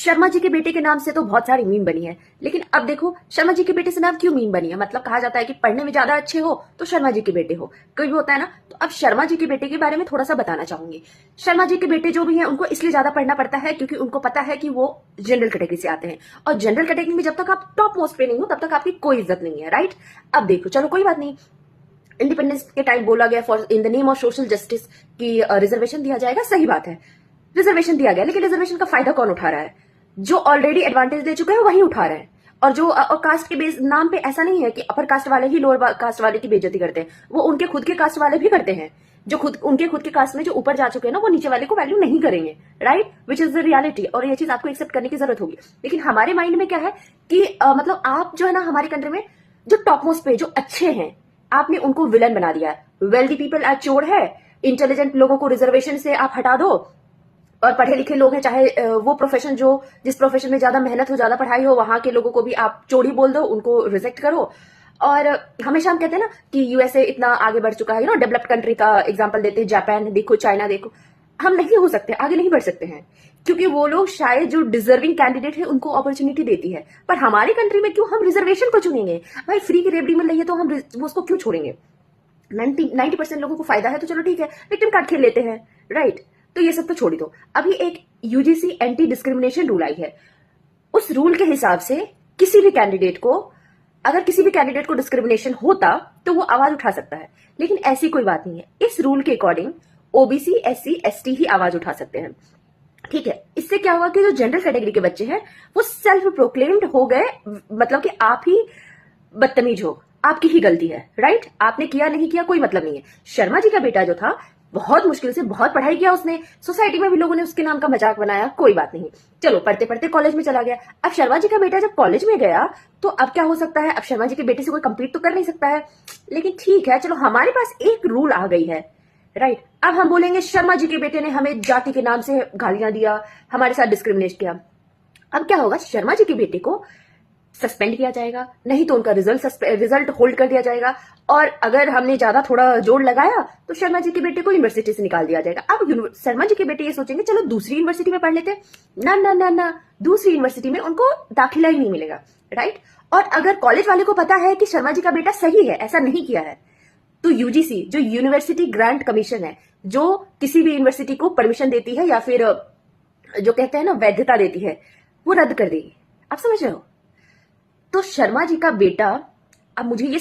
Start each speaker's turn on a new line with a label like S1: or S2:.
S1: शर्मा जी के बेटे के नाम से तो बहुत सारी मीम बनी है, लेकिन अब देखो शर्मा जी के बेटे से नाम क्यों मीम बनी है। मतलब कहा जाता है कि पढ़ने में ज्यादा अच्छे हो तो शर्मा जी के बेटे हो, कोई भी होता है ना। तो अब शर्मा जी के बेटे के बारे में थोड़ा सा बताना चाहूंगी। शर्मा जी के बेटे जो भी हैं उनको इसलिए ज्यादा पढ़ना पड़ता है क्योंकि उनको पता है कि वो जनरल कैटेगरी से आते हैं, और जनरल कैटेगरी में जब तक आप टॉप मोस्ट पे नहीं हो तब तक आपकी कोई इज्जत नहीं है, राइट। अब देखो चलो कोई बात नहीं, इंडिपेंडेंस के टाइम बोला गया for in the name of social justice की रिजर्वेशन दिया जाएगा, सही बात है, रिजर्वेशन दिया गया, लेकिन रिजर्वेशन का फायदा कौन उठा रहा है? जो ऑलरेडी एडवांटेज ले चुके हैं वही उठा रहे हैं। और जो कास्ट के बेस नाम पे ऐसा नहीं है कि अपर कास्ट वाले ही लोअर कास्ट वाले की बेइज्जती करते हैं, वो उनके खुद के कास्ट वाले भी करते हैं। जो उनके खुद के कास्ट में जो ऊपर जा चुके हैं ना, वो नीचे वाले को वैल्यू नहीं करेंगे, right, which is the reality. और ये चीज आपको एक्सेप्ट करने की जरूरत होगी। लेकिन हमारे माइंड में क्या है कि मतलब आप जो है ना हमारी कंट्री में जो टॉप मोस्ट पे जो अच्छे हैं, आपने उनको विलन बना दिया है। वेल्दी पीपल आज चोर है, इंटेलिजेंट लोगों को रिजर्वेशन से आप हटा दो, और पढ़े लिखे लोग हैं, चाहे वो प्रोफेशन जो जिस प्रोफेशन में ज्यादा मेहनत हो ज्यादा पढ़ाई हो, वहां के लोगों को भी आप चोरी बोल दो, उनको रिजेक्ट करो। और हमेशा हम कहते हैं ना कि यूएसए इतना आगे बढ़ चुका है, डेवलप्ड कंट्री का एग्जांपल देते हैं, जापान देखो, चाइना देखो। हम नहीं हो सकते, आगे नहीं बढ़ सकते हैं, क्योंकि वो लोग शायद जो डिजर्विंग कैंडिडेट है उनको अपॉर्चुनिटी देती है। पर हमारी कंट्री में क्यों हम रिजर्वेशन को चुनेंगे? भाई फ्री की रेबड़ी मिल रही है तो हम उसको क्यों छोड़ेंगे? 90% लोगों को फायदा है तो चलो ठीक है, विक्टिम कार्ड खेल लेते हैं, राइट। तो ये सब तो छोड़ दो। अभी एक UGC anti discrimination rule I है। उस रूल के हिसाब से किसी भी कैंडिडेट को, अगर किसी भी कैंडिडेट को डिस्क्रिमिनेशन होता तो वो आवाज उठा सकता है, लेकिन ऐसी कोई बात नहीं है। इस रूल के अकॉर्डिंग ओबीसी, एससी, एसटी ही आवाज उठा सकते हैं, ठीक है। इससे क्या होगा कि जो जनरल कैटेगरी के बच्चे हैं वो सेल्फ प्रोक्लेम्ड हो गए, मतलब कि आप ही बदतमीज हो, आपकी ही गलती है, राइट। आपने किया नहीं किया कोई मतलब नहीं है। शर्मा जी का बेटा जो था बहुत मुश्किल से बहुत पढ़ाई किया उसने, सोसाइटी में भी लोगों ने उसके नाम का मजाक बनाया, कोई बात नहीं, चलो पढ़ते पढ़ते कॉलेज में चला गया। अब शर्मा जी का बेटा जब कॉलेज में गया तो अब क्या हो सकता है? अब शर्मा जी के बेटे से कोई कंपीट तो कर नहीं सकता है, लेकिन ठीक है चलो हमारे पास एक रूल आ गई है, राइट। अब हम बोलेंगे शर्मा जी के बेटे ने हमें जाति के नाम से गालियां दिया, हमारे साथ डिस्क्रिमिनेट किया। अब क्या होगा? शर्मा जी के बेटे को सस्पेंड किया जाएगा, नहीं तो उनका रिजल्ट होल्ड कर दिया जाएगा, और अगर हमने ज्यादा थोड़ा जोर लगाया तो शर्मा जी के बेटे को यूनिवर्सिटी से निकाल दिया जाएगा। अब शर्मा जी के बेटे ये सोचेंगे चलो दूसरी यूनिवर्सिटी में पढ़ लेते हैं, ना ना ना ना, दूसरी यूनिवर्सिटी में उनको दाखिला ही नहीं मिलेगा, राइट। और अगर कॉलेज वाले को पता है कि शर्मा जी का बेटा सही है, ऐसा नहीं किया है, तो यूजीसी जो यूनिवर्सिटी ग्रांट कमीशन है, जो किसी भी यूनिवर्सिटी को परमिशन देती है या फिर जो कहते हैं ना वैधता देती है, वो रद्द कर देगी। आप समझ रहे हो? तो शर्मा जी का बेटा, अब मुझे ये